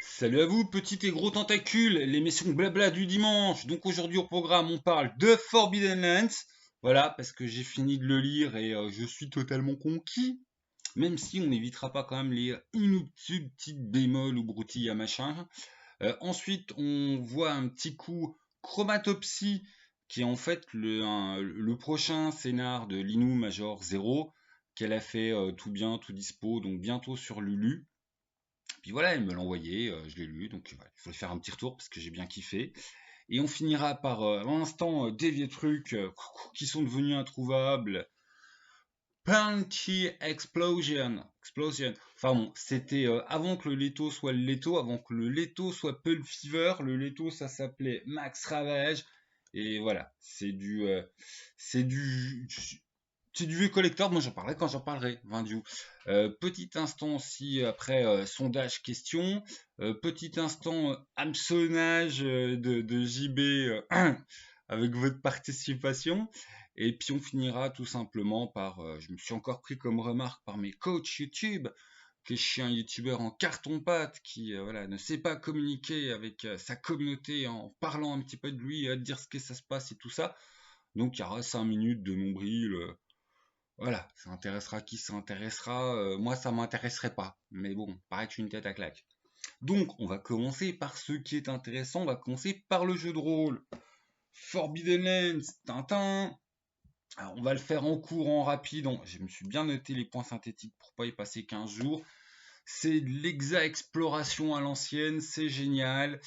Salut à vous, petits et gros tentacules, l'émission Blabla du dimanche. Donc aujourd'hui au programme, on parle de Forbidden Lands. Voilà, parce que j'ai fini de le lire et je suis totalement conquis. Même si on n'évitera pas quand même les inutiles petites bémols ou broutilles à machin. Ensuite, on voit un petit coup Chromatopsie, qui est en fait le prochain scénar de Linou Major Zero, qu'elle a fait tout bien, tout dispo, donc bientôt sur Lulu. Puis voilà, elle me l'a envoyé, je l'ai lu, donc voilà, il faut faire un petit retour parce que j'ai bien kiffé. Et on finira par l'instant des vieux trucs qui sont devenus introuvables. Punchy Explosion. Enfin bon, c'était avant que le Leto soit le Leto, avant que le Leto soit Pulp Fever. Le Leto, ça s'appelait Max Ravage. Et voilà, c'est du, c'est du vieux collector, moi j'en parlerai quand j'en parlerai, Vindiou. Petit instant aussi après sondage question, petit instant hameçonnage de JB avec votre participation, et puis on finira tout simplement par, je me suis encore pris comme remarque par mes coachs YouTube, que je suis un YouTuber en carton-pâte qui voilà, ne sait pas communiquer avec sa communauté en parlant un petit peu de lui, à dire ce que ça se passe et tout ça. Donc il y aura 5 minutes de nombril. Voilà, ça intéressera qui ça intéressera. Moi, ça m'intéresserait pas. Mais bon, pareil que je suis une tête à claque. Donc, on va commencer par ce qui est intéressant. On va commencer par le jeu de rôle. Forbidden Lands, Tintin. Alors, on va le faire en courant rapide. Je me suis bien noté les points synthétiques pour pas y passer 15 jours. C'est de l'exa-exploration à l'ancienne, c'est génial.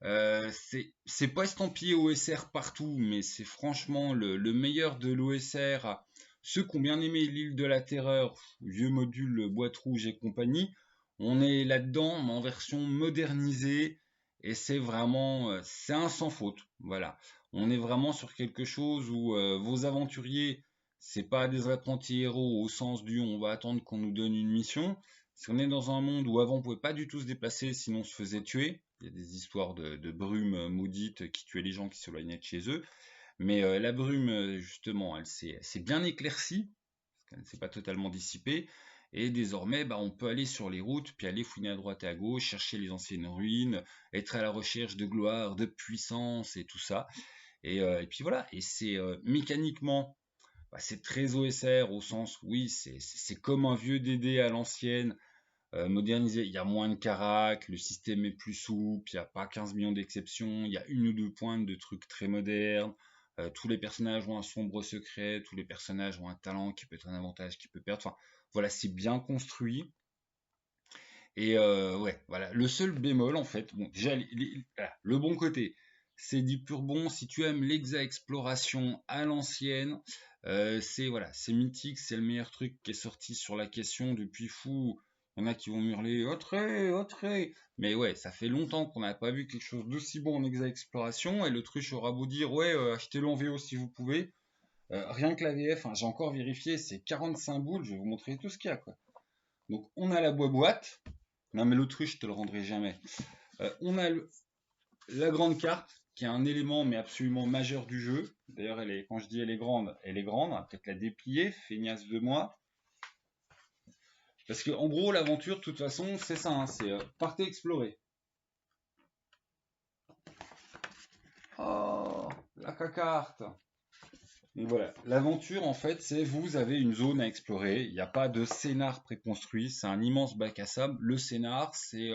C'est pas estampillé OSR partout, mais c'est franchement le meilleur de l'OSR. Ceux qui ont bien aimé l'île de la Terreur, vieux module boîte rouge et compagnie, on est là-dedans, mais en version modernisée, et c'est vraiment, c'est un sans faute. Voilà, on est vraiment sur quelque chose où vos aventuriers, c'est pas des apprentis héros au sens du on va attendre qu'on nous donne une mission. Si on est dans un monde où avant on pouvait pas du tout se déplacer, sinon on se faisait tuer. Il y a des histoires de brume maudite qui tuaient les gens qui s'éloignaient de chez eux. Mais la brume, justement, s'est bien éclaircie, parce qu'elle ne s'est pas totalement dissipée. Et désormais, bah, on peut aller sur les routes, puis aller fouiner à droite et à gauche, chercher les anciennes ruines, être à la recherche de gloire, de puissance et tout ça. Et puis voilà, et c'est mécaniquement, bah, c'est très OSR au sens, oui, c'est comme un vieux DD à l'ancienne, modernisé. Il y a moins de carac, le système est plus souple, il n'y a pas 15 millions d'exceptions, il y a une ou deux pointes de trucs très modernes. Tous les personnages ont un sombre secret, tous les personnages ont un talent qui peut être un avantage, qui peut perdre. Enfin, voilà, c'est bien construit. Et ouais, voilà. Le seul bémol, en fait, bon, déjà, voilà, le bon côté, c'est du pur bon. Si tu aimes l'exa-exploration à l'ancienne, c'est voilà, c'est mythique, c'est le meilleur truc qui est sorti sur la question depuis fou. Il y en a qui vont hurler Autrey, Autrey. Mais ouais, ça fait longtemps qu'on n'a pas vu quelque chose d'aussi bon en exa-exploration. Et le truc aura beau dire ouais, achetez-le en VO si vous pouvez. Rien que la VF, hein, j'ai encore vérifié, c'est 45 boules. Je vais vous montrer tout ce qu'il y a, quoi. Donc on a la boîte. Non mais l'autruche, je te le rendrai jamais. On a la grande carte, qui est un élément mais absolument majeur du jeu. D'ailleurs, quand je dis elle est grande, elle est grande. On va peut-être la déplier, feignasse de moi. Parce que en gros, l'aventure, de toute façon, c'est ça, hein, c'est partez explorer. Oh, la carte. Donc voilà, l'aventure en fait, c'est vous avez une zone à explorer. Il n'y a pas de scénar préconstruit, c'est un immense bac à sable. Le scénar, c'est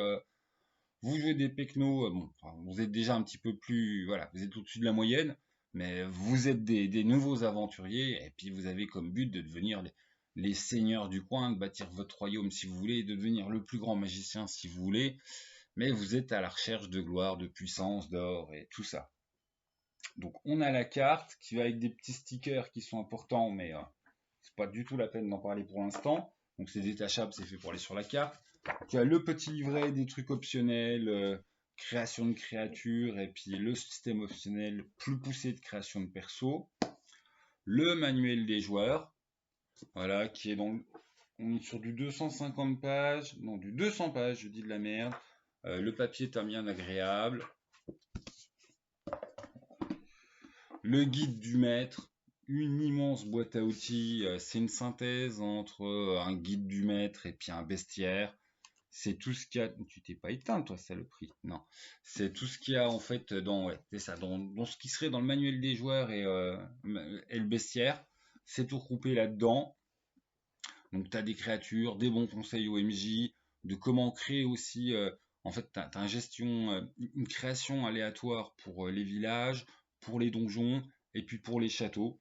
vous jouez des pecnos, bon, enfin, vous êtes déjà un petit peu plus, voilà, vous êtes au-dessus de la moyenne, mais vous êtes des nouveaux aventuriers, et puis vous avez comme but de devenir les seigneurs du coin, de bâtir votre royaume si vous voulez, de devenir le plus grand magicien si vous voulez, mais vous êtes à la recherche de gloire, de puissance, d'or et tout ça. Donc on a la carte qui va avec des petits stickers qui sont importants, mais c'est pas du tout la peine d'en parler pour l'instant. Donc c'est détachable, c'est fait pour aller sur la carte. Tu as le petit livret des trucs optionnels, création de créatures, et puis le système optionnel plus poussé de création de perso. Le manuel des joueurs, voilà, qui est on est sur du 250 pages, non du 200 pages, je dis de la merde. Le papier est un bien agréable. Le guide du maître, une immense boîte à outils. C'est une synthèse entre un guide du maître et puis un bestiaire. c'est tout ce qu'il y a. Tu t'es pas éteint, toi, saloperie. Non. C'est tout ce qu'il y a, en fait, ouais, c'est ça, dans ce qui serait dans le manuel des joueurs et le bestiaire. C'est tout regroupé là-dedans. Donc, tu as des créatures, des bons conseils au MJ, de comment créer aussi. En fait, tu as, une création aléatoire pour les villages, pour les donjons, et puis pour les châteaux,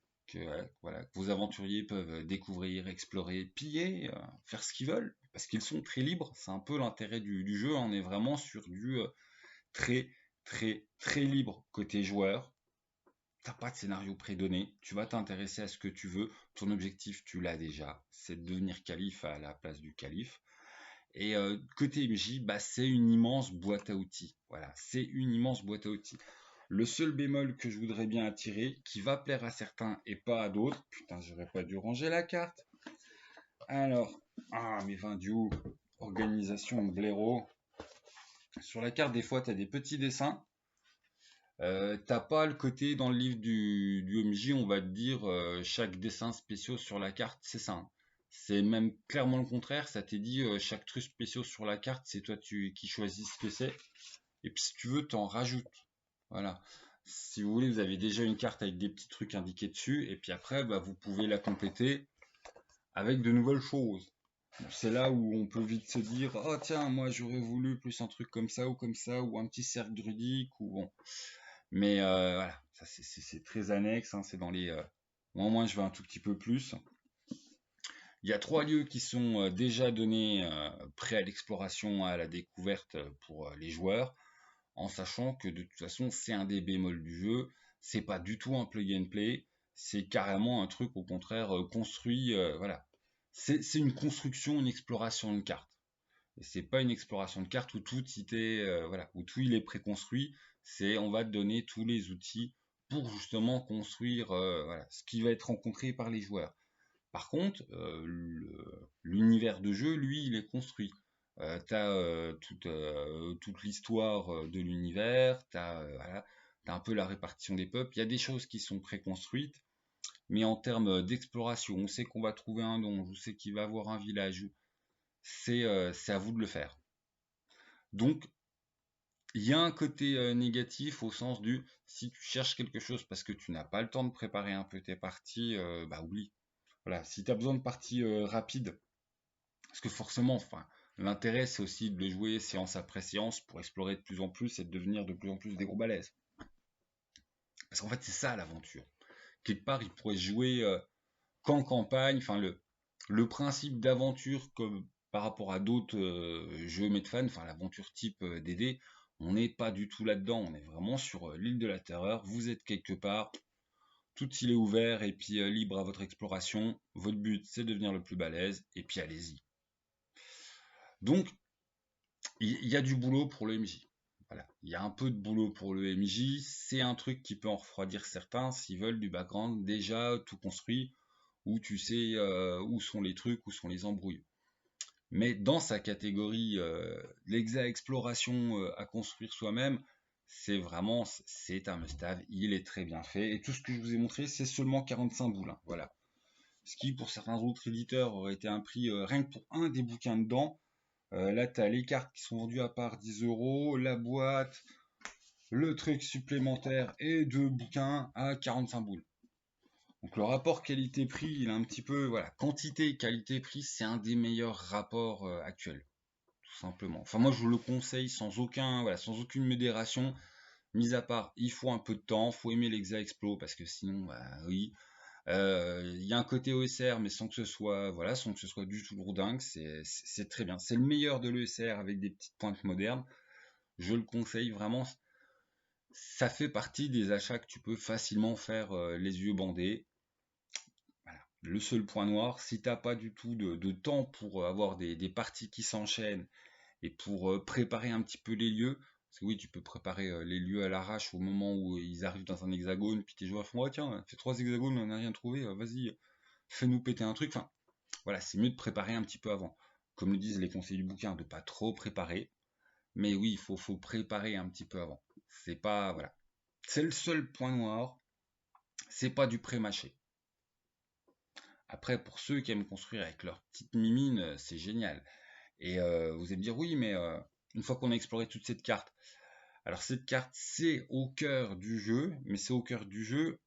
voilà, que vos aventuriers peuvent découvrir, explorer, piller, faire ce qu'ils veulent, parce qu'ils sont très libres. C'est un peu l'intérêt du jeu. On est vraiment sur du très, très, très libre côté joueur. T'as pas de scénario prédonné, tu vas t'intéresser à ce que tu veux. Ton objectif, tu l'as déjà, c'est de devenir calife à la place du calife. Et côté MJ, bah, c'est une immense boîte à outils. Voilà, c'est une immense boîte à outils. Le seul bémol que je voudrais bien attirer, qui va plaire à certains et pas à d'autres, putain, j'aurais pas dû ranger la carte. Alors, mais Vindiou, organisation blaireau. Sur la carte, des fois, tu as des petits dessins. T'as pas le côté dans le livre du MJ, on va te dire chaque dessin spécial sur la carte, c'est ça, hein. C'est même clairement le contraire, ça t'est dit chaque truc spécial sur la carte, c'est toi qui choisis ce que c'est. Et puis si tu veux, t'en rajoutes. Voilà. Si vous voulez, vous avez déjà une carte avec des petits trucs indiqués dessus, et puis après, bah, vous pouvez la compléter avec de nouvelles choses. C'est là où on peut vite se dire, oh tiens, moi j'aurais voulu plus un truc comme ça, ou un petit cercle druidique, ou bon. Mais voilà, ça c'est très annexe, hein, c'est dans les. Moi, je vais un tout petit peu plus. Il y a 3 lieux qui sont déjà donnés prêts à l'exploration, à la découverte pour les joueurs, en sachant que de toute façon, c'est un des bémols du jeu. C'est pas du tout un plug and play, c'est carrément un truc au contraire construit. Voilà, c'est une construction, une exploration de carte. Et c'est pas une exploration de carte où tout voilà, où tout il est préconstruit. C'est on va te donner tous les outils pour justement construire voilà, ce qui va être rencontré par les joueurs. Par contre, l'univers de jeu, lui, il est construit. T'as toute l'histoire de l'univers, voilà, t'as un peu la répartition des peuples. Il y a des choses qui sont préconstruites, mais en termes d'exploration, on sait qu'on va trouver un donjon, on sait qu'il va y avoir un village, c'est à vous de le faire. Donc, il y a un côté négatif au sens du si tu cherches quelque chose parce que tu n'as pas le temps de préparer un peu tes parties, bah oublie. Voilà, si tu as besoin de parties rapides, parce que forcément, enfin, l'intérêt c'est aussi de le jouer séance après séance pour explorer de plus en plus et de devenir de plus en plus des gros balaises. Parce qu'en fait, c'est ça l'aventure. Quelque part, il pourrait se jouer qu'en campagne, enfin le principe d'aventure comme par rapport à d'autres jeux Medfan, enfin l'aventure type DD, on n'est pas du tout là-dedans, on est vraiment sur l'île de la Terreur, vous êtes quelque part, tout il est ouvert et puis libre à votre exploration, votre but c'est de devenir le plus balèze, et puis allez-y. Donc, il y a du boulot pour le MJ. Voilà, il y a un peu de boulot pour le MJ, c'est un truc qui peut en refroidir certains s'ils veulent du background déjà tout construit, où tu sais où sont les trucs, où sont les embrouilles. Mais dans sa catégorie, l'exa-exploration à construire soi-même, c'est un must-have, il est très bien fait. Et tout ce que je vous ai montré, c'est seulement 45 boules, hein, voilà. Ce qui, pour certains autres éditeurs, aurait été un prix rien que pour un des bouquins dedans. Là, tu as les cartes qui sont vendues à part 10 euros, la boîte, le truc supplémentaire et 2 bouquins à 45 boules. Donc le rapport qualité-prix, il est un petit peu, voilà, quantité qualité-prix, c'est un des meilleurs rapports actuels, tout simplement. Enfin moi je vous le conseille sans aucune modération, mis à part, il faut un peu de temps, faut aimer l'Exa Explo parce que sinon, bah oui, il y a un côté OSR mais sans que ce soit, voilà, sans que ce soit du tout lourdingue, c'est très bien. C'est le meilleur de l'ESR avec des petites pointes modernes. Je le conseille vraiment. Ça fait partie des achats que tu peux facilement faire les yeux bandés. Voilà. Le seul point noir, si t'as pas du tout de temps pour avoir des parties qui s'enchaînent et pour préparer un petit peu les lieux, parce que oui, tu peux préparer les lieux à l'arrache au moment où ils arrivent dans un hexagone, puis tes joueurs font oh, tiens, fait 3 hexagones, on n'a rien trouvé, vas-y, fais-nous péter un truc. Enfin, voilà, c'est mieux de préparer un petit peu avant. Comme le disent les conseils du bouquin, de pas trop préparer. Mais oui, faut préparer un petit peu avant. C'est pas, voilà. C'est le seul point noir, c'est pas du pré-mâché. Après, pour ceux qui aiment construire avec leur petite mimine, c'est génial. Et vous allez me dire, oui, mais une fois qu'on a exploré toute cette carte, alors cette carte, c'est au cœur du jeu, mais c'est au cœur du jeu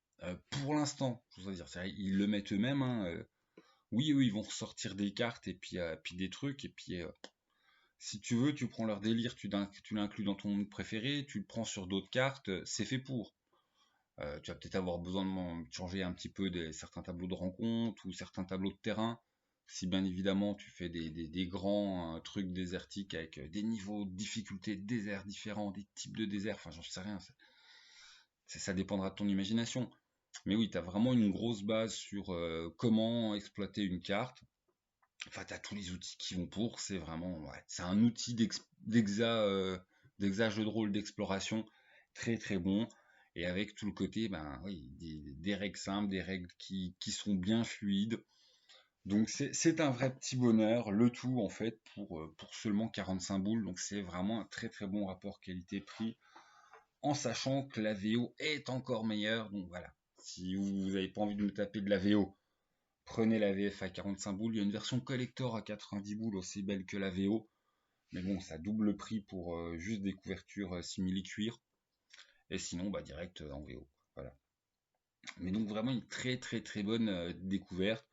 pour l'instant. Je veux dire, ils le mettent eux-mêmes. Hein, oui, ils vont ressortir des cartes et puis des trucs. Et puis, si tu veux, tu prends leur délire, tu l'inclus dans ton monde préféré, tu le prends sur d'autres cartes, c'est fait pour. Tu vas peut-être avoir besoin de changer un petit peu certains tableaux de rencontre ou certains tableaux de terrain. Si bien évidemment tu fais des grands trucs désertiques avec des niveaux de difficulté de désert différents, des types de désert, enfin j'en sais rien, ça dépendra de ton imagination. Mais oui, tu as vraiment une grosse base sur comment exploiter une carte. Enfin, tu as tous les outils qui vont pour, c'est vraiment, ouais, c'est un outil d'exa jeu de rôle d'exploration très très bon. Et avec tout le côté, ben oui, des règles simples, des règles qui sont bien fluides. Donc c'est un vrai petit bonheur, le tout en fait pour seulement 45 boules. Donc c'est vraiment un très très bon rapport qualité-prix, en sachant que la VO est encore meilleure. Donc voilà, si vous n'avez pas envie de me taper de la VO, prenez la VF à 45 boules. Il y a une version collector à 90 boules aussi belle que la VO. Mais bon, ça double le prix pour juste des couvertures simili-cuir. Et sinon, bah direct en VO. Voilà. Mais donc vraiment une très très très bonne découverte.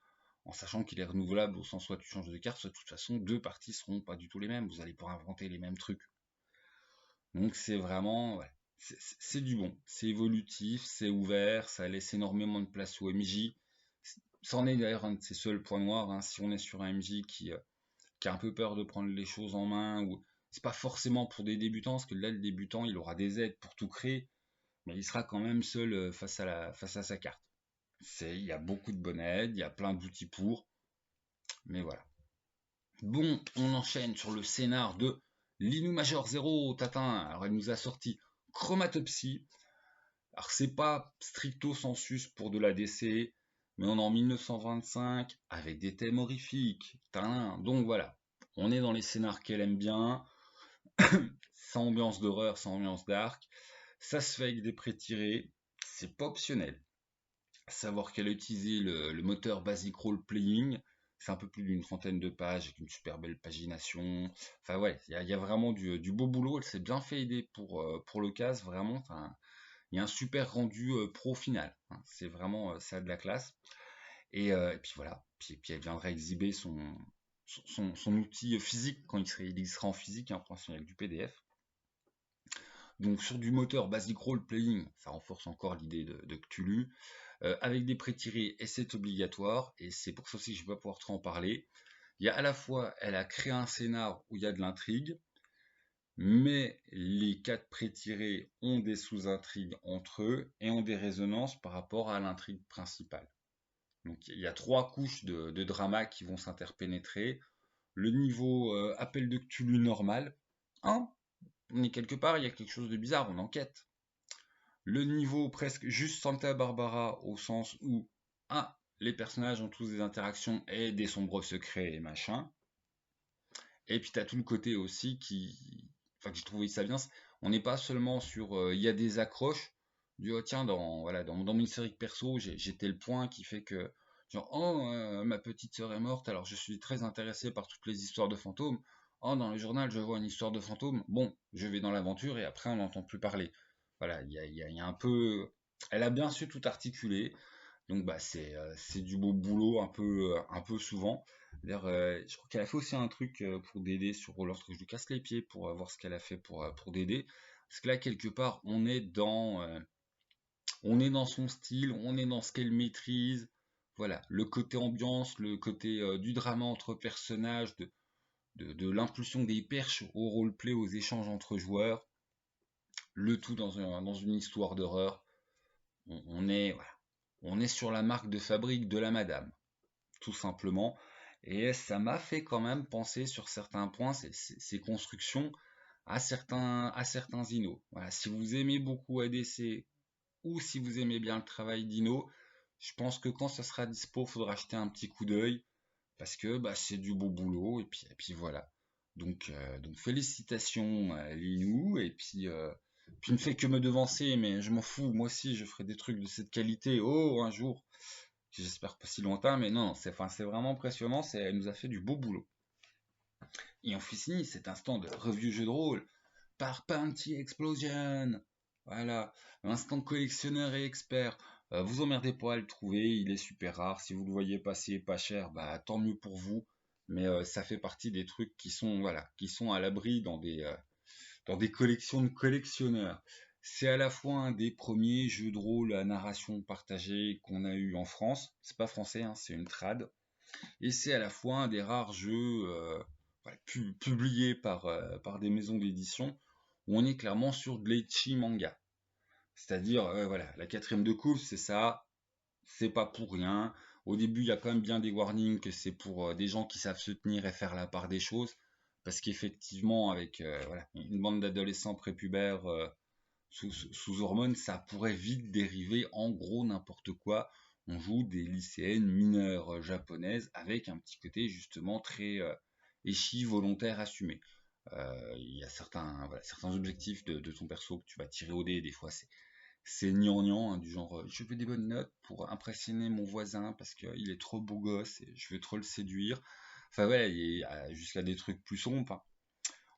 En sachant qu'il est renouvelable au sens soit tu changes de carte, soit de toute façon deux parties seront pas du tout les mêmes. Vous allez pas inventer les mêmes trucs. Donc c'est vraiment, ouais, c'est du bon. C'est évolutif, c'est ouvert, ça laisse énormément de place au MJ. C'en est d'ailleurs un de ses seuls points noirs. Hein. Si on est sur un MJ qui a un peu peur de prendre les choses en main, ou c'est pas forcément pour des débutants, parce que là le débutant il aura des aides pour tout créer, mais il sera quand même seul face à sa carte. Il y a beaucoup de bonnes aides, il y a plein d'outils pour, mais voilà. Bon, on enchaîne sur le scénar de l'Inu Major 0 Tatin. Alors elle nous a sorti Chromatopsie. Alors c'est pas stricto sensus pour de la DC, mais on est en 1925 avec des thèmes horrifiques. Donc voilà, on est dans les scénars qu'elle aime bien, sans ambiance d'horreur, sans ambiance dark. Ça se fait avec des pré-tirés, c'est pas optionnel. Savoir qu'elle a utilisé le moteur Basic Role Playing, c'est un peu plus d'une trentaine de pages avec une super belle pagination. Enfin ouais, il y a vraiment du beau boulot. Elle s'est bien fait aider pour l'occasion, vraiment. Enfin, il y a un super rendu pro final. Hein. C'est vraiment ça a de la classe. Et puis voilà. Puis elle viendra exhiber son outil physique quand il sera en physique, hein, pour l'instant avec du PDF. Donc sur du moteur Basic Role Playing, ça renforce encore l'idée de Cthulhu. Avec des pré-tirés, et c'est obligatoire, et c'est pour ça aussi que je ne vais pas pouvoir trop en parler. Il y a à la fois, elle a créé un scénar où il y a de l'intrigue, mais les 4 pré-tirés ont des sous-intrigues entre eux et ont des résonances par rapport à l'intrigue principale. Donc il y a 3 couches de drama qui vont s'interpénétrer. Le niveau appel de Cthulhu normal, hein, on est quelque part, il y a quelque chose de bizarre, on enquête. Le niveau presque juste Santa Barbara au sens où les personnages ont tous des interactions et des sombres secrets et machin. Et puis t'as tout le côté aussi enfin que j'ai trouvé ça bien. On n'est pas seulement sur, il y a des accroches. Du tiens dans mon historique perso j'ai tel point qui fait que genre ma petite sœur est morte alors je suis très intéressé par toutes les histoires de fantômes. Oh dans le journal je vois une histoire de fantôme. Bon je vais dans l'aventure et après on n'entend plus parler. Voilà il y a un peu, elle a bien su tout articuler. Donc bah c'est du beau boulot un peu souvent. D'ailleurs, je crois qu'elle a fait aussi un truc pour DD sur lorsque je lui casse les pieds pour voir ce qu'elle a fait pour DD. Parce que là quelque part on est dans son style, on est dans ce qu'elle maîtrise. Voilà, le côté ambiance, le côté du drama entre personnages, de l'impulsion des perches au roleplay, aux échanges entre joueurs, le tout dans une histoire d'horreur. Voilà, on est sur la marque de fabrique de la madame, tout simplement. Et ça m'a fait quand même penser sur certains points, ces constructions, à certains Inno. Voilà, si vous aimez beaucoup ADC ou si vous aimez bien le travail d'Inno, je pense que quand ça sera dispo, il faudra jeter un petit coup d'œil parce que bah, c'est du beau boulot et puis voilà. Donc félicitations à Linou puis ne fait que me devancer, mais je m'en fous, moi aussi je ferai des trucs de cette qualité, oh un jour, j'espère pas si lointain, mais non, c'est vraiment impressionnant, elle nous a fait du beau boulot. Et on finit cet instant de review jeu de rôle par Panty Explosion. Voilà, instant collectionneur et expert. Vous emmerdez pas à le trouver, il est super rare. Si vous le voyez passer pas cher, bah tant mieux pour vous. Mais ça fait partie des trucs qui sont voilà, qui sont à l'abri dans des collections de collectionneurs. C'est à la fois un des premiers jeux de rôle à narration partagée qu'on a eu en France. C'est pas français, hein, c'est une trad. Et c'est à la fois un des rares jeux voilà, publiés par des maisons d'édition où on est clairement sur de l'ecchi manga. C'est-à-dire, voilà, la quatrième de couve, c'est ça, c'est pas pour rien. Au début, il y a quand même bien des warnings que c'est pour des gens qui savent se tenir et faire la part des choses. Parce qu'effectivement, avec voilà, une bande d'adolescents prépubères sous hormones, ça pourrait vite dériver en gros n'importe quoi. On joue des lycéennes mineures japonaises avec un petit côté justement très échi, volontaire, assumé. Il y a voilà, certains objectifs de ton perso que tu vas tirer au dé, des fois c'est gnangnan, hein, du genre je veux des bonnes notes pour impressionner mon voisin parce qu'il est trop beau gosse et je veux trop le séduire. Enfin voilà, il y a jusqu'à des trucs plus sombres. Enfin,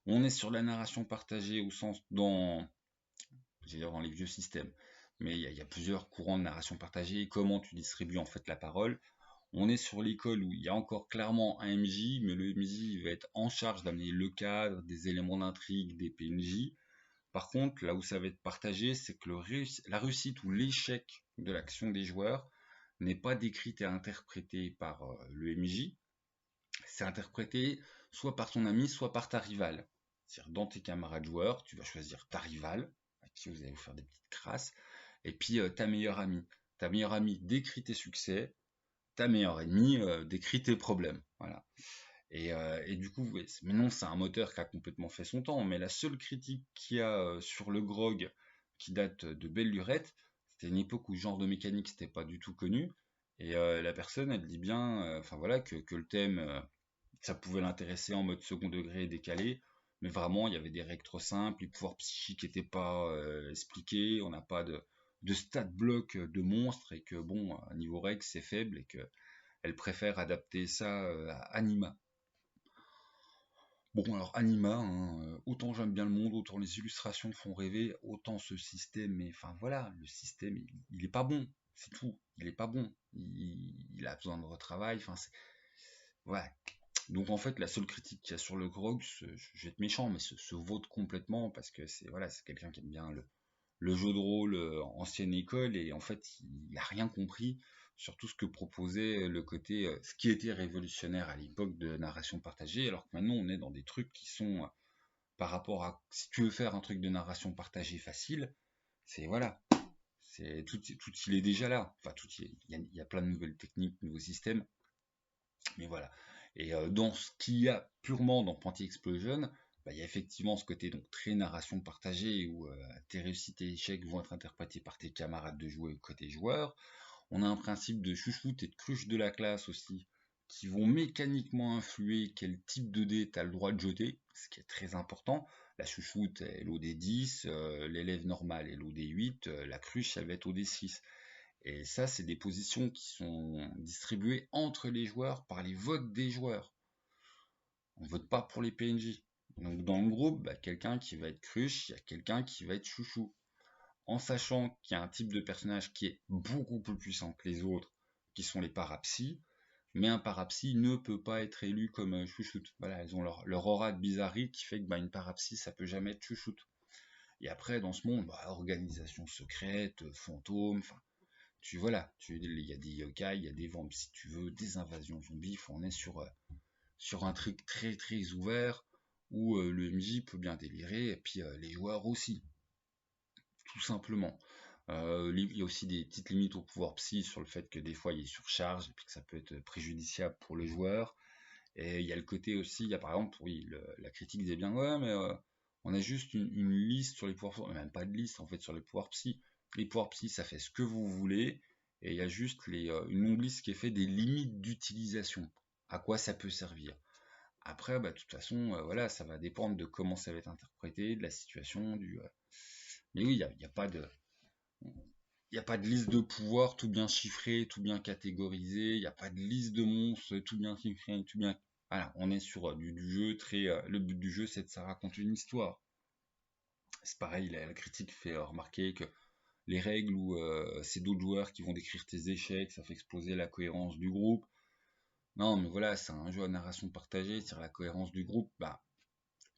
on est sur la narration partagée au sens dans les vieux systèmes. Mais il y a plusieurs courants de narration partagée, comment tu distribues en fait la parole. On est sur l'école où il y a encore clairement un MJ, mais le MJ va être en charge d'amener le cadre, des éléments d'intrigue, des PNJ. Par contre, là où ça va être partagé, c'est que la réussite ou l'échec de l'action des joueurs n'est pas décrite et interprété par le MJ, c'est interprété soit par ton ami, soit par ta rivale. C'est-à-dire dans tes camarades joueurs, tu vas choisir ta rivale, à qui vous allez vous faire des petites crasses, et puis ta meilleure amie. Ta meilleure amie décrit tes succès, ta meilleure ennemie décrit tes problèmes. Voilà. Et du coup, ouais, mais non, c'est un moteur qui a complètement fait son temps, mais la seule critique qu'il y a sur le grog qui date de belle lurette, c'était une époque où ce genre de mécanique n'était pas du tout connu, et la personne, elle dit bien, enfin voilà, que le thème, ça pouvait l'intéresser en mode second degré décalé, mais vraiment, il y avait des règles trop simples, les pouvoirs psychiques n'étaient pas expliqués, on n'a pas de stat block de monstres, et que bon, à niveau règles, c'est faible, et que elle préfère adapter ça à Anima. Bon, alors Anima, hein, autant j'aime bien le monde, autant les illustrations font rêver, autant ce système, mais enfin voilà, le système, il est pas bon, c'est tout, il est pas bon, il a besoin de retravail, enfin c'est... Ouais. Donc en fait, la seule critique qu'il y a sur le grog, je vais être méchant, mais se vote complètement, parce que c'est voilà, c'est quelqu'un qui aime bien le jeu de rôle ancienne école, et en fait il n'a rien compris sur tout ce que proposait le côté, ce qui était révolutionnaire à l'époque de narration partagée, alors que maintenant on est dans des trucs qui sont par rapport à si tu veux faire un truc de narration partagée facile, c'est voilà, c'est tout il est déjà là, enfin tout il y a plein de nouvelles techniques, de nouveaux systèmes, mais voilà. Et dans ce qu'il y a purement dans Panty Explosion, bah, il y a effectivement ce côté donc très narration partagée où tes réussites et échecs vont être interprétés par tes camarades de jouer côté joueur. On a un principe de chouchoute et de cruche de la classe aussi qui vont mécaniquement influer quel type de dé tu as le droit de jeter, ce qui est très important. La chouchoute est l'OD 10, l'élève normal est l'OD 8, la cruche elle va être OD 6. Et ça, c'est des positions qui sont distribuées entre les joueurs par les votes des joueurs. On vote pas pour les PNJ. Donc dans le groupe, bah, quelqu'un qui va être cruche, il y a quelqu'un qui va être chouchou. En sachant qu'il y a un type de personnage qui est beaucoup plus puissant que les autres, qui sont les parapsies, mais un parapsie ne peut pas être élu comme chouchoute. Voilà, elles ont leur aura de bizarrerie qui fait que bah, une parapsie, ça peut jamais être chouchoute. Et après, dans ce monde, bah, organisation secrète, fantôme, enfin, il y a des yokai, il y a des vampes, si tu veux, des invasions zombies. On est sur un truc très très ouvert où le MJ peut bien délirer et puis les joueurs aussi, tout simplement. Il y a aussi des petites limites au pouvoir psy sur le fait que des fois il y a surcharge et puis que ça peut être préjudiciable pour le joueur. Et il y a le côté aussi, il y a par exemple, oui, la critique disait bien, ouais, mais on a juste une liste sur les pouvoirs, même pas de liste en fait sur les pouvoirs psy. Les pouvoirs psy, ça fait ce que vous voulez, et il y a juste une longue liste qui est faite des limites d'utilisation, à quoi ça peut servir. Après, bah, de toute façon, voilà, ça va dépendre de comment ça va être interprété, de la situation, mais oui, il y a pas de, il n'y a pas de liste de pouvoirs tout bien chiffré, tout bien catégorisé, il n'y a pas de liste de monstres tout bien chiffré, tout bien Voilà, on est sur du jeu très. Le but du jeu, c'est de ça raconte une histoire. C'est pareil, la critique fait remarquer que les règles où c'est d'autres joueurs qui vont décrire tes échecs, ça fait exploser la cohérence du groupe. Non, mais voilà, c'est un jeu à narration partagée, c'est la cohérence du groupe, bah,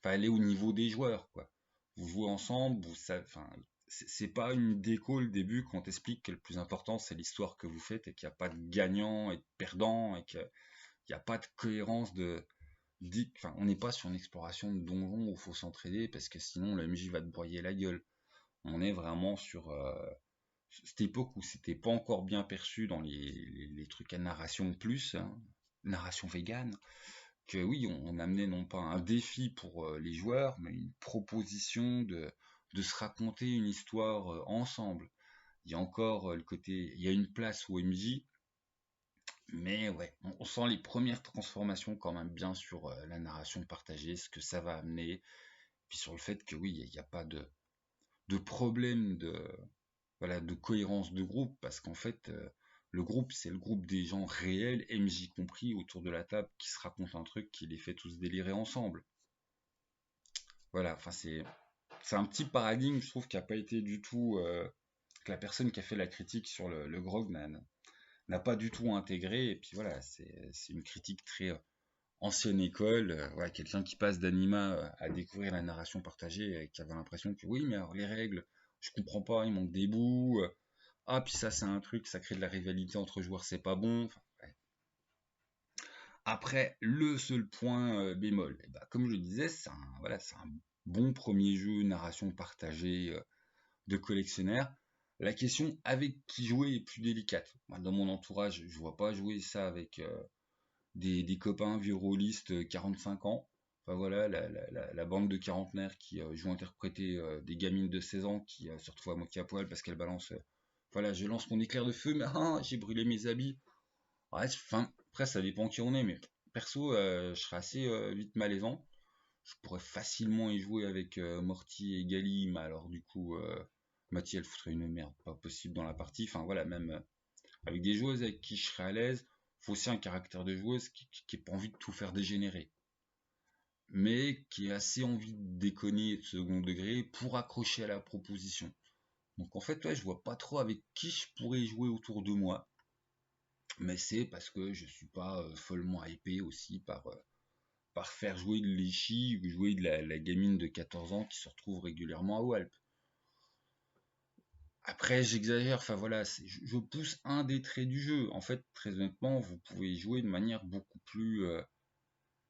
faut aller au niveau des joueurs, quoi. Vous jouez ensemble, vous savez, enfin, c'est pas une déco le début quand on t'explique que le plus important c'est l'histoire que vous faites et qu'il n'y a pas de gagnant et de perdant et qu'il n'y a pas de cohérence enfin, on n'est pas sur une exploration de donjon où il faut s'entraider parce que sinon le MJ va te broyer la gueule. On est vraiment sur cette époque où c'était pas encore bien perçu dans les trucs à narration plus, hein, narration végane, que oui, on amenait non pas un défi pour les joueurs, mais une proposition de se raconter une histoire ensemble. Il y a encore le côté, il y a une place au MJ, mais ouais, on sent les premières transformations quand même bien sur la narration partagée, ce que ça va amener, puis sur le fait que oui, il n'y a pas de problème voilà, de cohérence de groupe, parce qu'en fait, le groupe, c'est le groupe des gens réels, MJ compris, autour de la table, qui se racontent un truc, qui les fait tous délirer ensemble. Voilà, enfin, c'est un petit paradigme, je trouve, qui n'a pas été du tout, que la personne qui a fait la critique sur le grog n'a pas du tout intégré, et puis voilà, c'est une critique très ancienne école, voilà, quelqu'un qui passe d'anima à découvrir la narration partagée, et qui avait l'impression que oui, mais alors les règles, je comprends pas, il manque des bouts, ah, puis ça, c'est un truc, ça crée de la rivalité entre joueurs, c'est pas bon. Enfin, ouais. Après, le seul point bémol, et bah, comme je le disais, voilà, c'est un bon premier jeu, narration partagée de collectionneur. La question avec qui jouer est plus délicate. Moi, dans mon entourage, je vois pas jouer ça avec des copains vieux rôlistes 45 ans. Enfin voilà, la bande de quarantenaires qui jouent interpréter des gamines de 16 ans qui se retrouvent à moitié à poil parce qu'elles balancent voilà, je lance mon éclair de feu, mais ah, j'ai brûlé mes habits. Ouais, enfin, après, ça dépend qui on est, mais perso, je serais assez vite malaisant. Je pourrais facilement y jouer avec Morty et Gali, mais alors du coup, Mathieu, elle foutrait une merde, pas possible dans la partie. Enfin voilà, même avec des joueuses avec qui je serais à l'aise, faut aussi un caractère de joueuse qui n'a pas envie de tout faire dégénérer, mais qui a assez envie de déconner de second degré pour accrocher à la proposition. Donc en fait, ouais, je vois pas trop avec qui je pourrais y jouer autour de moi. Mais c'est parce que je suis pas follement hypé aussi par faire jouer de l'Ichi ou jouer de la gamine de 14 ans qui se retrouve régulièrement à Walp. Après, j'exagère, enfin voilà, je pousse un des traits du jeu. En fait, très honnêtement, vous pouvez y jouer de manière beaucoup plus,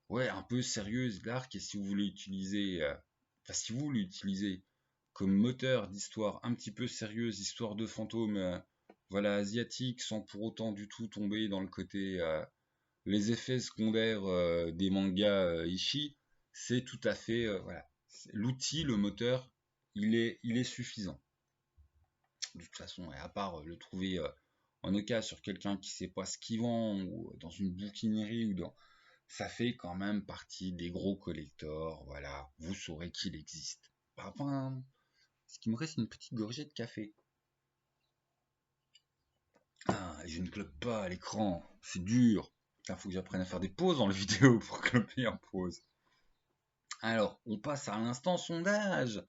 ouais, un peu sérieuse, dark, et si vous voulez utiliser, enfin si vous l'utilisez comme moteur d'histoire un petit peu sérieuse, histoire de fantômes, voilà, asiatique, sans pour autant du tout tomber dans le côté les effets secondaires des mangas Ishi, c'est tout à fait voilà, l'outil, le moteur, il est suffisant. De toute façon, et à part le trouver en occasion sur quelqu'un qui sait pas ce qu'il vend ou dans une bouquinerie ou dans, ça fait quand même partie des gros collectors. Voilà, vous saurez qu'il existe. Enfin, ce qui me reste une petite gorgée de café. Ah, je ne clope pas à l'écran, c'est dur. Il faut que j'apprenne à faire des pauses dans les vidéos pour cloper en pause. Alors, on passe à l'instant sondage.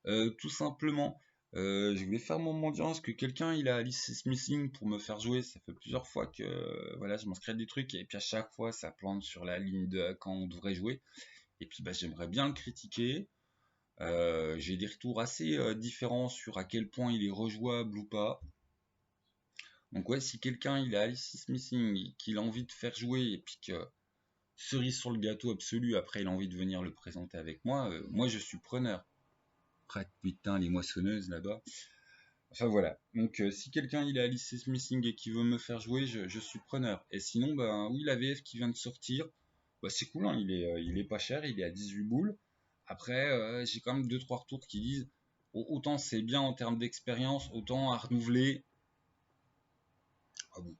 Tout simplement, je voulais faire mon mendiance que quelqu'un il a Alice Missing pour me faire jouer. Ça fait plusieurs fois que voilà, je m'inscris des trucs et puis à chaque fois ça plante sur la ligne de quand on devrait jouer. Et puis bah, j'aimerais bien le critiquer. J'ai des retours assez différents sur à quel point il est rejouable ou pas. Donc ouais, si quelqu'un il a Alice Missing et qu'il a envie de faire jouer et puis que cerise sur le gâteau absolu, après il a envie de venir le présenter avec moi, moi je suis preneur. Après, putain, les moissonneuses là-bas. Enfin voilà. Donc si quelqu'un il a Alice Missing et qui veut me faire jouer, je suis preneur. Et sinon, ben oui, la VF qui vient de sortir, bah, c'est cool, hein, il est pas cher, il est à 18 boules. Après, j'ai quand même deux trois retours qui disent autant c'est bien en termes d'expérience, autant à renouveler. Ah bon,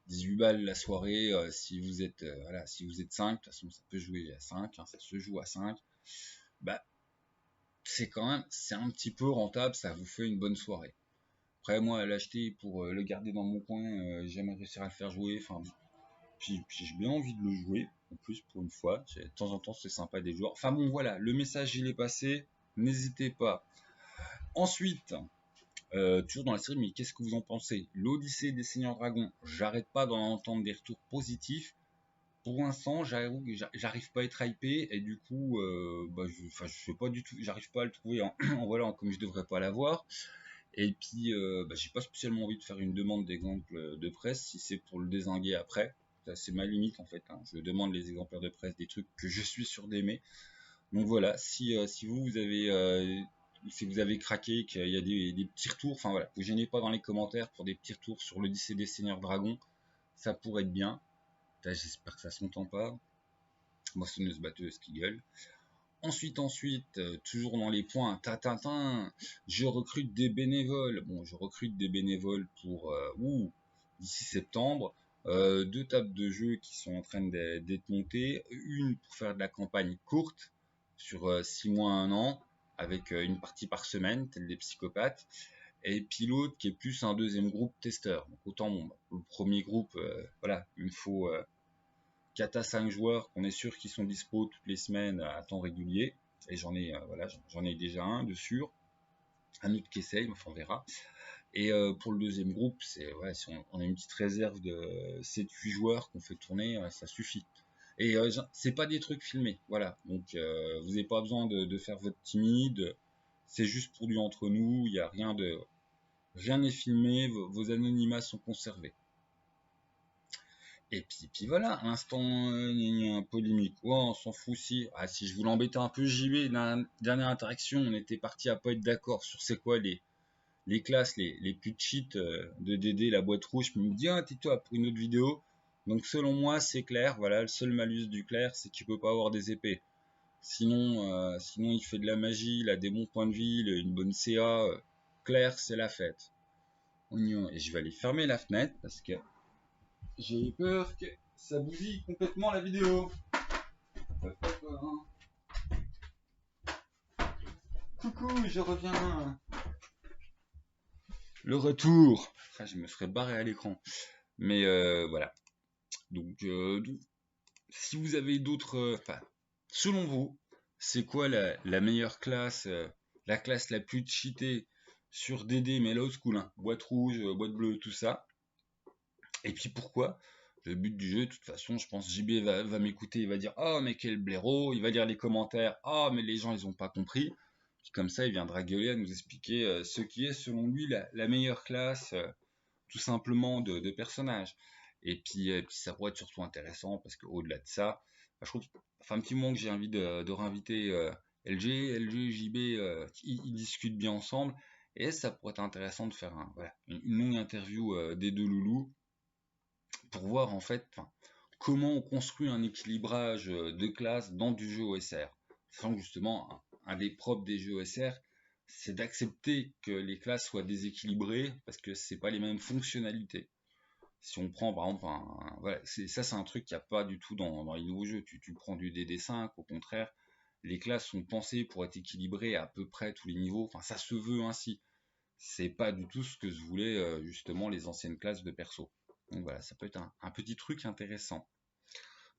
18 balles la soirée, si vous êtes voilà, si vous êtes 5, de toute façon ça peut jouer à 5, hein, ça se joue à 5. Bah c'est quand même, c'est un petit peu rentable, ça vous fait une bonne soirée. Après, moi, l'acheter pour le garder dans mon coin, jamais réussir à le faire jouer. Enfin, puis j'ai bien envie de le jouer. En plus, pour une fois, de temps en temps, c'est sympa des joueurs. Enfin bon, voilà, le message, il est passé. N'hésitez pas. Ensuite, toujours dans la série, mais qu'est-ce que vous en pensez? L'Odyssée des Seigneurs Dragons, j'arrête pas d'en entendre des retours positifs. Pour l'instant, j'arrive pas à être hypé et du coup, je sais pas du tout, j'arrive pas à le trouver voilà, comme je devrais pas l'avoir. Et puis, j'ai pas spécialement envie de faire une demande d'exemple de presse si c'est pour le dézinguer après. Ça, c'est ma limite en fait, hein. Je demande les exemplaires de presse des trucs que je suis sûr d'aimer. Donc voilà, si vous avez craqué, qu'il y a des petits retours, enfin voilà, vous gênez pas dans les commentaires pour des petits retours sur l'Odyssée des Seigneurs Dragons, ça pourrait être bien. J'espère que ça s'entend pas. Moissonneuse batteuse qui gueule. Ensuite, toujours dans les points, je recrute des bénévoles. Bon, je recrute des bénévoles pour d'ici septembre. Deux tables de jeu qui sont en train d'être montées. Une pour faire de la campagne courte sur 6 mois, 1 an, avec une partie par semaine, tel des psychopathes. Et puis l'autre qui est plus un deuxième groupe testeur. Donc autant le premier groupe, voilà, il me faut 4 à 5 joueurs qu'on est sûr qu'ils sont dispo toutes les semaines à temps régulier. Et j'en ai déjà un de sûr. Un autre qui essaye, enfin on verra. Et pour le deuxième groupe, si on a une petite réserve de 7-8 joueurs qu'on fait tourner, ça suffit. Et c'est pas des trucs filmés, voilà. Donc vous n'avez pas besoin de faire votre timide. C'est juste pour du entre nous. Il n'y a rien n'est filmé. Vos anonymats sont conservés. Et puis voilà, instant polémique. Ouais, on s'en fout si. Ah, si je voulais embêter un peu JB, dernière interaction, on était parti à pas être d'accord sur c'est quoi les classes, les plus cheats de DD, la boîte rouge. Il me dit, ah, tais-toi pour une autre vidéo. Donc selon moi, c'est clair. Voilà, le seul malus du clair, c'est qu'il peut pas avoir des épées. Sinon, il fait de la magie, il a des bons points de vie, une bonne CA. Clair, c'est la fête. Et je vais aller fermer la fenêtre parce que j'ai peur que ça bousille complètement la vidéo. Coucou, je reviens. Le retour. Enfin, je me serais barré à l'écran. Mais voilà. Donc, si vous avez d'autres... selon vous, c'est quoi la meilleure classe, la classe la plus cheatée sur DD, mais là au school, hein, boîte rouge, boîte bleue, tout ça. Et puis pourquoi? Le but du jeu, de toute façon, je pense JB va m'écouter, il va dire oh mais quel blaireau, il va lire les commentaires, oh mais les gens ils ont pas compris. Puis comme ça, il viendra gueuler à nous expliquer ce qui est selon lui la meilleure classe, tout simplement de personnages. Et puis ça pourrait être surtout intéressant parce qu'au-delà de ça, je trouve, enfin un petit moment que j'ai envie de réinviter LG, JB, ils discutent bien ensemble. Et ça pourrait être intéressant de faire une longue interview des deux loulous pour voir en fait comment on construit un équilibrage de classes dans du jeu OSR. Sachant que justement, un des propres des jeux OSR, c'est d'accepter que les classes soient déséquilibrées parce que c'est pas les mêmes fonctionnalités. Si on prend par exemple, c'est un truc qu'il n'y a pas du tout dans les nouveaux jeux. Tu prends du DD5, au contraire, les classes sont pensées pour être équilibrées à peu près tous les niveaux. Enfin, ça se veut ainsi. C'est pas du tout ce que se voulaient justement les anciennes classes de perso. Donc voilà, ça peut être un petit truc intéressant.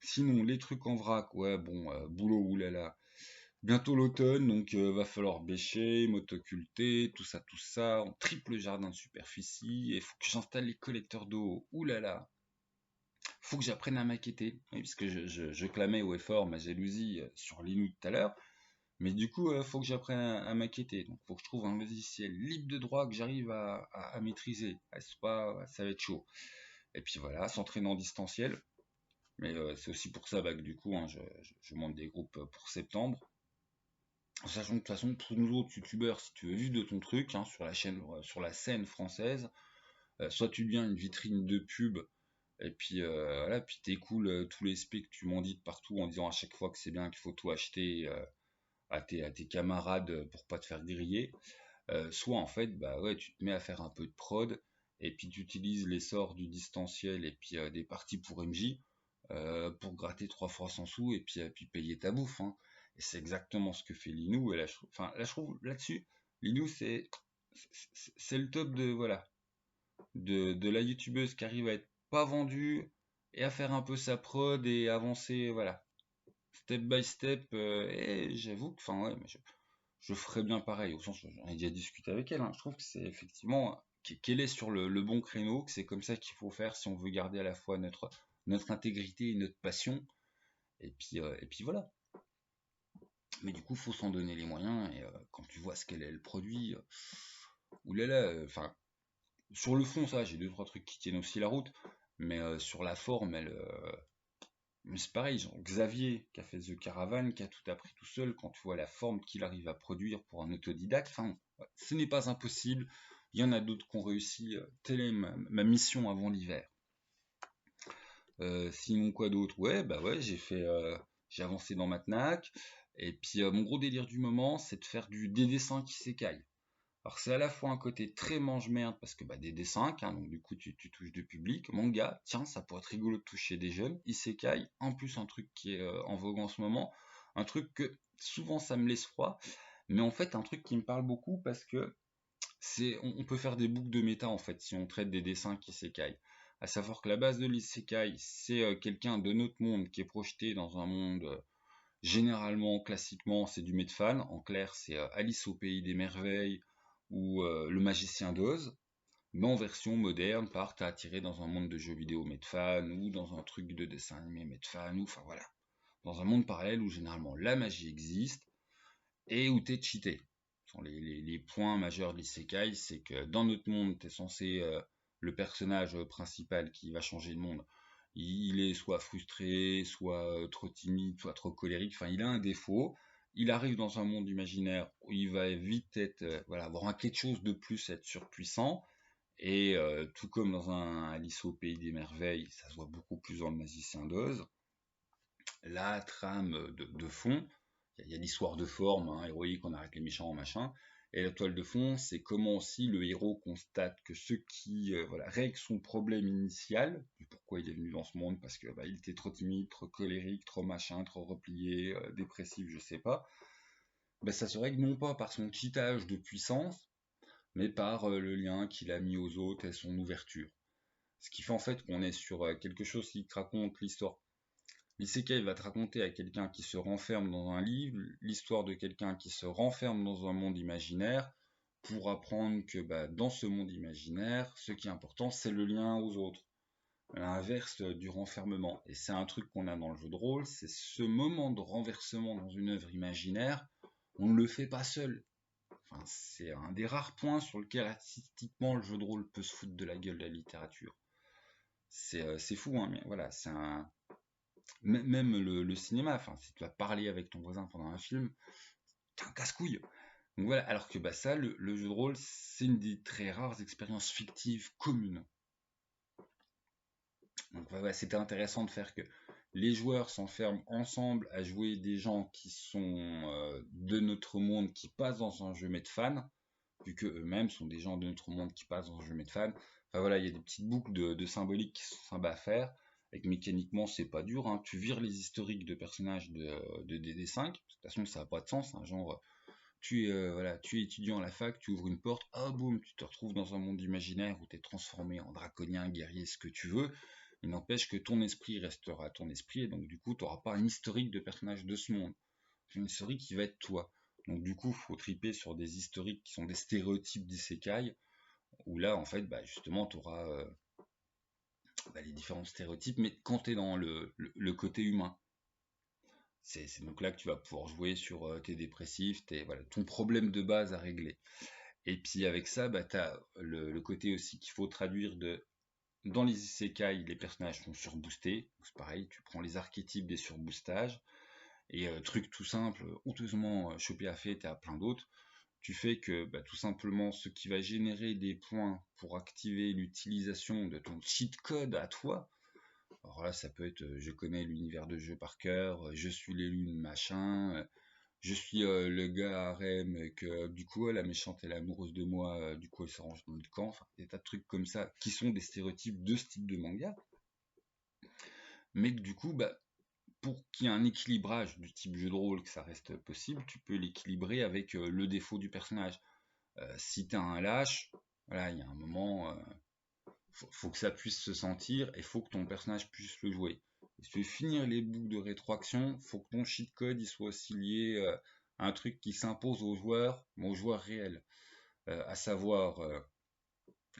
Sinon, les trucs en vrac, ouais, bon, boulot, oulala. Bientôt l'automne, donc va falloir bêcher, m'autoculter, tout ça, en triple jardin de superficie, et faut que j'installe les collecteurs d'eau, oulala. Faut que j'apprenne à maqueter, oui, parce que je clamais au effort ma jalousie sur Linux tout à l'heure, mais du coup, faut que j'apprenne à maqueter, donc faut que je trouve un logiciel libre de droit que j'arrive à maîtriser. Ça va être chaud. Et puis voilà, s'entraîner en distanciel. Mais c'est aussi pour ça que du coup, hein, je monte des groupes pour septembre. Sachant que de toute façon, pour nous autres youtubeurs, si tu veux vivre de ton truc, hein, sur la scène française, soit tu deviens une vitrine de pub, et puis voilà, puis t'écoules tous les specs que tu m'en dis de partout en disant à chaque fois que c'est bien qu'il faut tout acheter à tes camarades pour pas te faire griller. Soit en fait, bah ouais, tu te mets à faire un peu de prod, et puis tu utilises l'essor du distanciel et puis des parties pour MJ pour gratter 3 fois 100 sous et puis payer ta bouffe, hein. Et c'est exactement ce que fait Linou. Et là, je trouve là-dessus, Linou, c'est le top de, voilà, de la youtubeuse qui arrive à être pas vendue, et à faire un peu sa prod et avancer, voilà, step by step. Et j'avoue que, enfin, ouais, mais je ferais bien pareil, au sens où j'en ai déjà discuté avec elle, hein. Je trouve que c'est effectivement qu'elle est sur le bon créneau, que c'est comme ça qu'il faut faire si on veut garder à la fois notre intégrité et notre passion. Et puis voilà. Mais du coup, faut s'en donner les moyens. Et quand tu vois ce qu'elle elle produit, oulala, enfin, sur le fond, ça, j'ai deux, trois trucs qui tiennent aussi la route. Mais sur la forme, mais c'est pareil, genre Xavier qui a fait The Caravan, qui a tout appris tout seul, quand tu vois la forme qu'il arrive à produire pour un autodidacte, enfin, ouais, ce n'est pas impossible. Il y en a d'autres qui ont réussi. Telle est ma mission avant l'hiver. Sinon, quoi d'autre? Ouais, bah ouais, j'ai avancé dans ma Tnac. Et puis, mon gros délire du moment, c'est de faire des dessins qui s'écaillent. Alors, c'est à la fois un côté très mange-merde, parce que bah, des dessins, hein, donc du coup, tu touches du public. Manga, tiens, ça pourrait être rigolo de toucher des jeunes. Isekai, en plus, un truc qui est en vogue en ce moment. Un truc que souvent, ça me laisse froid. Mais en fait, un truc qui me parle beaucoup, parce que on peut faire des boucles de méta, en fait, si on traite des dessins qui s'écaillent. À savoir que la base de l'isekai, c'est quelqu'un de notre monde qui est projeté dans un monde, généralement, classiquement, c'est du Medfan. En clair, c'est Alice au pays des merveilles ou Le magicien d'Oz, mais en version moderne, par t'as attiré dans un monde de jeux vidéo Medfan ou dans un truc de dessin animé Medfan, ou enfin voilà, dans un monde parallèle où généralement la magie existe et où t'es cheaté. Ce sont les points majeurs de l'isekai, c'est que dans notre monde, t'es censé, le personnage principal qui va changer le monde, il est soit frustré, soit trop timide, soit trop colérique, enfin il a un défaut. Il arrive dans un monde imaginaire où il va vite être, voilà, avoir quelque chose de plus, être surpuissant. Et tout comme dans un Alice au pays des merveilles, ça se voit beaucoup plus dans le magicien d'Oz. La trame de fond, il y a l'histoire de forme, hein, héroïque, on arrête les méchants, machin. Et la toile de fond, c'est comment aussi le héros constate que ce qui voilà, règle son problème initial, du pourquoi il est venu dans ce monde, parce que bah, il était trop timide, trop colérique, trop machin, trop replié, dépressif, je sais pas. Ben, ça se règle non pas par son cheatage de puissance, mais par le lien qu'il a mis aux autres et son ouverture. Ce qui fait en fait qu'on est sur quelque chose qui te raconte l'histoire. L'isekai va te raconter à quelqu'un qui se renferme dans un livre l'histoire de quelqu'un qui se renferme dans un monde imaginaire pour apprendre que bah, dans ce monde imaginaire, ce qui est important, c'est le lien aux autres. L'inverse du renfermement. Et c'est un truc qu'on a dans le jeu de rôle, c'est ce moment de renversement dans une œuvre imaginaire, on ne le fait pas seul. Enfin, c'est un des rares points sur lequel artistiquement le jeu de rôle peut se foutre de la gueule de la littérature. C'est fou, hein, mais voilà, c'est un, même le cinéma, enfin, si tu vas parler avec ton voisin pendant un film, t'es un casse-couille. Donc voilà, alors que bah, ça, le jeu de rôle, c'est une des très rares expériences fictives communes. Donc ouais, c'était intéressant de faire que les joueurs s'enferment ensemble à jouer des gens qui sont de notre monde, qui passent dans un jeu Medfan, vu que eux-mêmes sont des gens de notre monde qui passent dans un jeu Medfan. Enfin voilà, il y a des petites boucles de symboliques qui sont sympas à faire. Et que mécaniquement, c'est pas dur, hein. Tu vires les historiques de personnages de DD5. De toute façon, ça n'a pas de sens, hein. Genre, voilà, tu es étudiant à la fac, tu ouvres une porte, ah boum, tu te retrouves dans un monde imaginaire où tu es transformé en draconien, guerrier, ce que tu veux. Il n'empêche que ton esprit restera ton esprit, et donc du coup, tu n'auras pas un historique de personnages de ce monde. C'est une historique qui va être toi. Donc du coup, il faut triper sur des historiques qui sont des stéréotypes d'isekai, où là, en fait, bah, justement, tu auras bah, les différents stéréotypes, mais quand tu es dans le côté humain. C'est donc là que tu vas pouvoir jouer sur tes dépressifs, voilà, ton problème de base à régler. Et puis avec ça, bah, tu as le côté aussi qu'il faut traduire dans les isekai, les personnages sont surboostés. C'est pareil, tu prends les archétypes des surboostages. Et truc tout simple, honteusement chopé à fait, et à plein d'autres. Tu fais que bah, tout simplement ce qui va générer des points pour activer l'utilisation de ton cheat code à toi. Alors là, ça peut être je connais l'univers de jeu par cœur, je suis l'élu de machin, je suis le gars harem et que du coup la méchante elle est amoureuse de moi, du coup elle se range dans le camp, enfin des tas de trucs comme ça qui sont des stéréotypes de ce type de manga, mais que du coup bah pour qu'il y ait un équilibrage du type jeu de rôle, que ça reste possible, tu peux l'équilibrer avec le défaut du personnage. Si t'es un lâche, voilà, il y a un moment, faut que ça puisse se sentir et faut que ton personnage puisse le jouer. Et si tu veux finir les boucles de rétroaction, faut que ton cheat code il soit aussi lié à un truc qui s'impose aux joueurs réels. À savoir,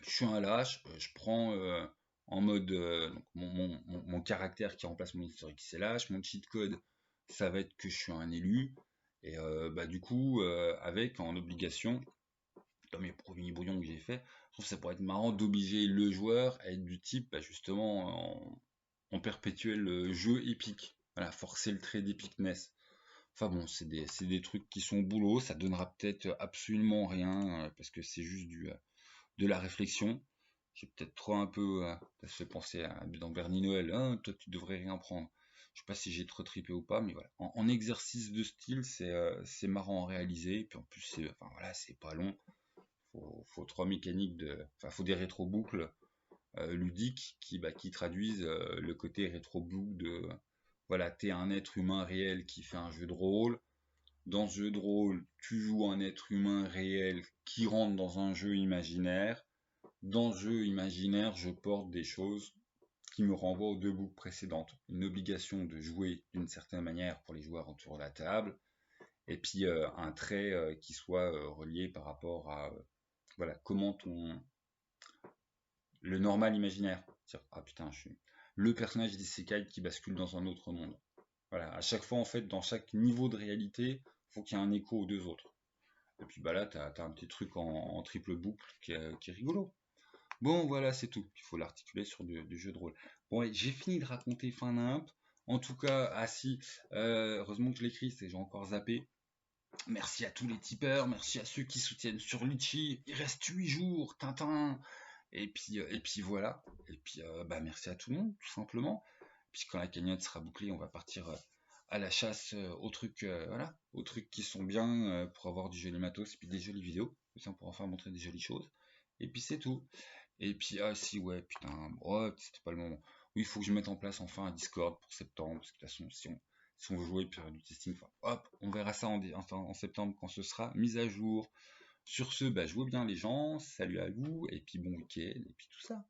je suis un lâche, je prends en mode donc mon caractère qui remplace mon historique, c'est lâche, mon cheat code, ça va être que je suis un élu, et bah, du coup, avec en obligation, dans mes premiers brouillons que j'ai fait, je trouve que ça pourrait être marrant d'obliger le joueur à être du type, bah, justement, en perpétuel jeu épique. Voilà, forcer le trait d'épicness. Enfin bon, c'est des trucs qui sont boulot, ça donnera peut-être absolument rien, parce que c'est juste de la réflexion. J'ai peut-être trop un peu, ça se fait penser à dans Bernie Noël, hein, toi tu devrais rien prendre. Je sais pas si j'ai trop trippé ou pas, mais voilà. En exercice de style, c'est marrant à réaliser, et puis en plus c'est, enfin voilà, c'est pas long. Faut trois mécaniques enfin faut des rétro-boucles ludiques qui traduisent le côté rétro-boucle de, voilà, t'es un être humain réel qui fait un jeu de rôle. Dans ce jeu de rôle, tu joues un être humain réel qui rentre dans un jeu imaginaire. Dans ce jeu imaginaire, je porte des choses qui me renvoient aux deux boucles précédentes. Une obligation de jouer d'une certaine manière pour les joueurs autour de la table, et puis un trait qui soit relié par rapport à voilà comment le normal imaginaire. Ah putain, je suis le personnage d'Isekai qui bascule dans un autre monde. Voilà, à chaque fois en fait, dans chaque niveau de réalité, faut qu'il y ait un écho aux deux autres. Et puis bah là, t'as un petit truc en triple boucle qui est rigolo. Bon, voilà, c'est tout. Il faut l'articuler sur du jeu de rôle. Bon, et j'ai fini de raconter fin nimp. En tout cas, ah si, heureusement que je l'écris, c'est j'ai encore zappé. Merci à tous les tipeurs, merci à ceux qui soutiennent sur Litchi. Il reste 8 jours, Tintin. Et puis voilà. Et puis bah merci à tout le monde, tout simplement. Puis quand la cagnotte sera bouclée, on va partir à la chasse aux trucs, voilà, aux trucs qui sont bien pour avoir du joli matos et puis des jolies vidéos. Comme ça, on pourra enfin montrer des jolies choses. Et puis c'est tout. Et puis, ah si, ouais, putain, oh, c'était pas le moment. Oui, il faut que je mette en place enfin un Discord pour septembre, parce que de toute façon, si on veut jouer puis faire du testing, enfin, hop, on verra ça en septembre quand ce sera mis à jour. Sur ce, bah, jouez bien les gens, salut à vous, et puis bon week-end, et puis tout ça.